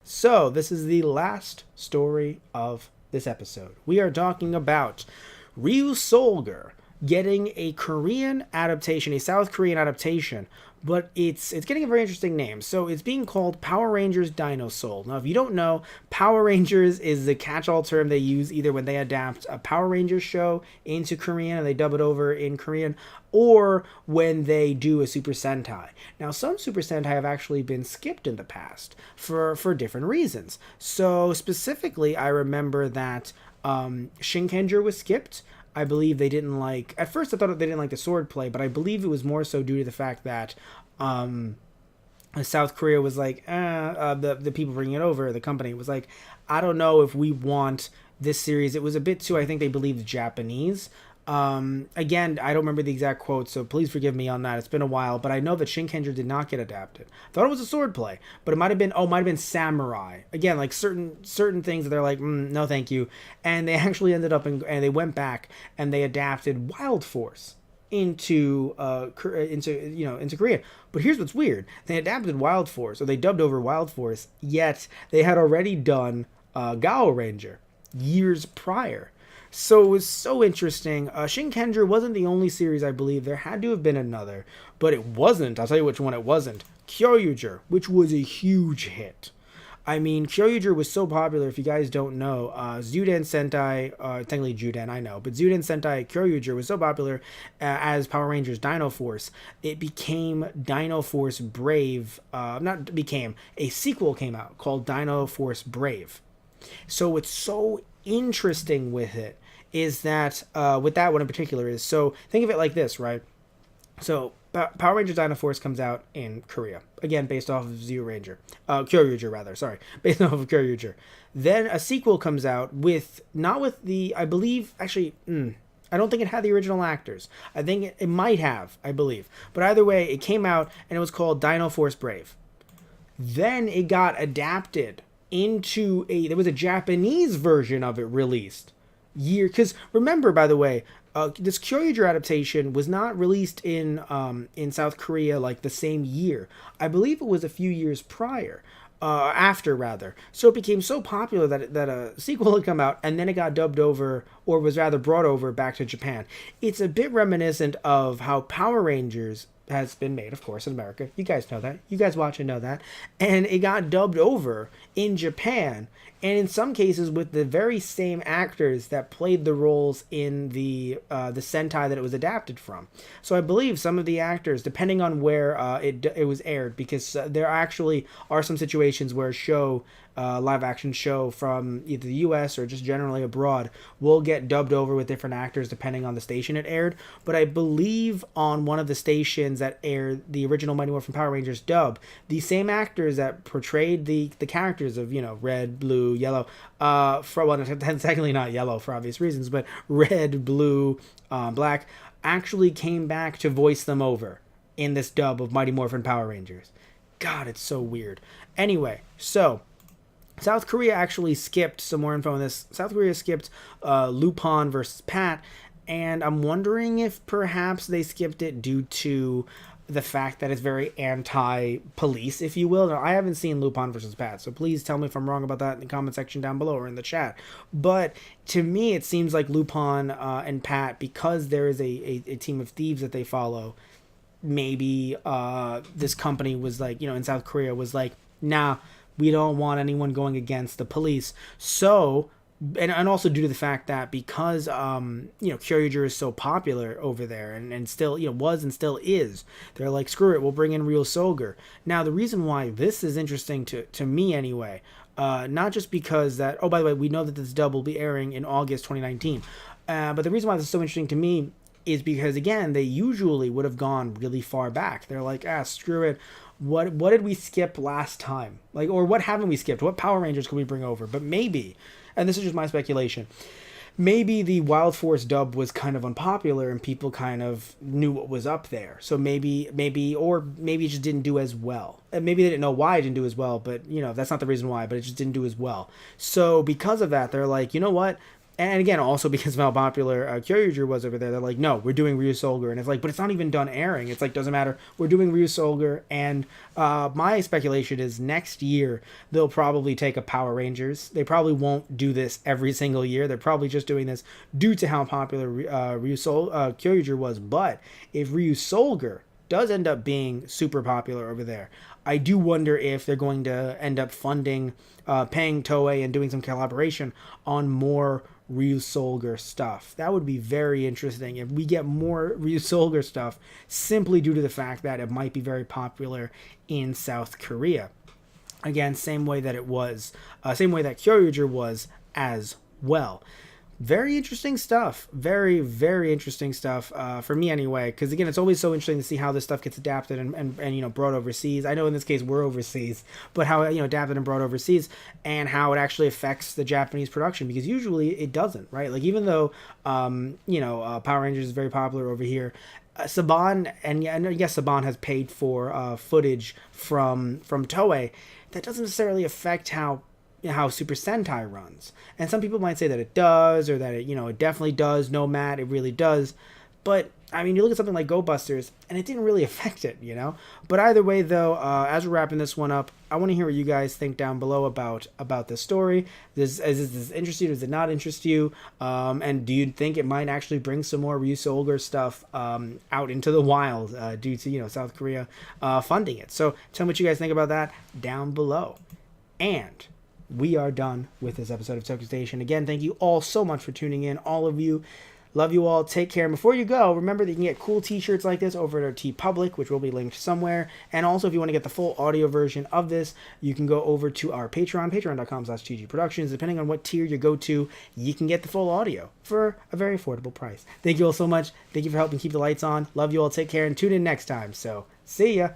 So, this is the last story of this episode. We are talking about Ryusoulger getting a Korean adaptation, a South Korean adaptation, but it's getting a very interesting name. So it's being called Power Rangers Dino Soul. Now, if you don't know, Power Rangers is the catch-all term they use either when they adapt a Power Rangers show into Korean and they dub it over in Korean, or when they do a Super Sentai. Now, some Super Sentai have actually been skipped in the past for different reasons. So specifically, I remember that Shinkenger was skipped. I believe they didn't like. At first, I thought they didn't like the sword play, but I believe it was more so due to the fact that South Korea was like, the people bringing it over, the company was like, I don't know if we want this series. It was a bit too, I think they believed Japanese. Again, I don't remember the exact quote, so please forgive me on that. It's been a while, but I know that Shinkenger did not get adapted. Thought it was a sword play, but it might have been samurai. Again, like certain things that they're like, no, thank you, and they actually ended up and they went back and they adapted Wild Force into Korean. But here's what's weird: they adapted Wild Force, or they dubbed over Wild Force, yet they had already done Gao Ranger years prior. So it was so interesting. Shinkenger wasn't the only series, I believe. There had to have been another, but it wasn't. I'll tell you which one it wasn't. Ryusoulger, which was a huge hit. I mean, Ryusoulger was so popular, if you guys don't know, Zuden Sentai, technically Juden, I know, but Zuden Sentai Ryusoulger was so popular as Power Rangers Dino Force, it became Dino Force Brave, a sequel came out called Dino Force Brave. So what's so interesting with it is that with that one in particular is, so think of it like this, right? So Power Rangers Dino Force comes out in Korea, again based off of Kyuryuger rather, sorry, based off of Kyuryuger. Then a sequel comes out with not with the, I believe, actually, I don't think it had the original actors. I think it might have, I believe, but either way, it came out and it was called Dino Force Brave. Then it got adapted into there was a Japanese version of it released because remember, by the way, this Kyuryuger adaptation was not released in South Korea like the same year. I believe it was a few years prior, after rather. So it became so popular that a sequel had come out, and then it got dubbed over, or was rather brought over back to Japan. It's a bit reminiscent of how Power Rangers has been made, of course, in America. You guys know that. You guys watch and know that. And it got dubbed over in Japan, and in some cases with the very same actors that played the roles in the Sentai that it was adapted from. So I believe some of the actors, depending on where it was aired, because there actually are some situations where live action show from either the US or just generally abroad will get dubbed over with different actors depending on the station it aired. But I believe on one of the stations that aired the original Mighty Morphin Power Rangers dub, the same actors that portrayed the characters of, red, blue, yellow, technically not yellow for obvious reasons, but red, blue, black, actually came back to voice them over in this dub of Mighty Morphin Power Rangers. God, it's so weird. Anyway, so South Korea actually skipped some more info on this. South Korea skipped Lupin versus Pat, and I'm wondering if perhaps they skipped it due to the fact that it's very anti-police, if you will. Now, I haven't seen Lupin versus Pat, so please tell me if I'm wrong about that in the comment section down below or in the chat. But to me, it seems like Lupin and Pat, because there is a team of thieves that they follow, maybe this company was like, in South Korea was like, nah, we don't want anyone going against the police. So, and also due to the fact that because, Kyuryuger is so popular over there and still, was and still is, they're like, screw it, we'll bring in Ryusoulger. Now, the reason why this is interesting to me anyway, not just because that, oh, by the way, we know that this dub will be airing in August 2019, but the reason why this is so interesting to me is because, again, they usually would have gone really far back. They're like, screw it. What did we skip last time? Like, or what haven't we skipped? What Power Rangers could we bring over? But maybe, and this is just my speculation, maybe the Wild Force dub was kind of unpopular and people kind of knew what was up there. So maybe it just didn't do as well. And maybe they didn't know why it didn't do as well, but, that's not the reason why, but it just didn't do as well. So because of that, they're like, you know what? And again, also because of how popular Kyoryuger was over there, they're like, no, we're doing Ryusoulger. And it's like, but it's not even done airing. It's like, doesn't matter. We're doing Ryusoulger. And my speculation is next year, they'll probably take a Power Rangers. They probably won't do this every single year. They're probably just doing this due to how popular Kyoryuger was. But if Ryusoulger does end up being super popular over there, I do wonder if they're going to end up funding, paying Toei and doing some collaboration on more Ryusoulger stuff. That would be very interesting if we get more Ryusoulger stuff simply due to the fact that it might be very popular in South Korea. Again, same way that it was, same way that Kyoryuger was as well. Very interesting stuff. Very, very interesting stuff for me anyway. Because again, it's always so interesting to see how this stuff gets adapted and brought overseas. I know in this case we're overseas, but how adapted and brought overseas, and how it actually affects the Japanese production. Because usually it doesn't, right? Like even though Power Rangers is very popular over here, Saban and yes, Saban has paid for footage from Toei. That doesn't necessarily affect how Super Sentai runs. And some people might say that it does, or that it definitely does. No, Matt, it really does. But I mean, you look at something like Go Busters, and it didn't really affect it, But either way, though, as we're wrapping this one up, I want to hear what you guys think down below about this story. Is this interesting? Does it not interest you? And do you think it might actually bring some more Ryusoulger stuff out into the wild due to South Korea funding it? So tell me what you guys think about that down below. And we are done with this episode of Toku Station. Again, thank you all so much for tuning in. All of you. Love you all. Take care. And before you go, remember that you can get cool t-shirts like this over at our TeePublic, which will be linked somewhere. And also, if you want to get the full audio version of this, you can go over to our Patreon, patreon.com/TGProductions. Depending on what tier you go to, you can get the full audio for a very affordable price. Thank you all so much. Thank you for helping keep the lights on. Love you all. Take care and tune in next time. So, see ya.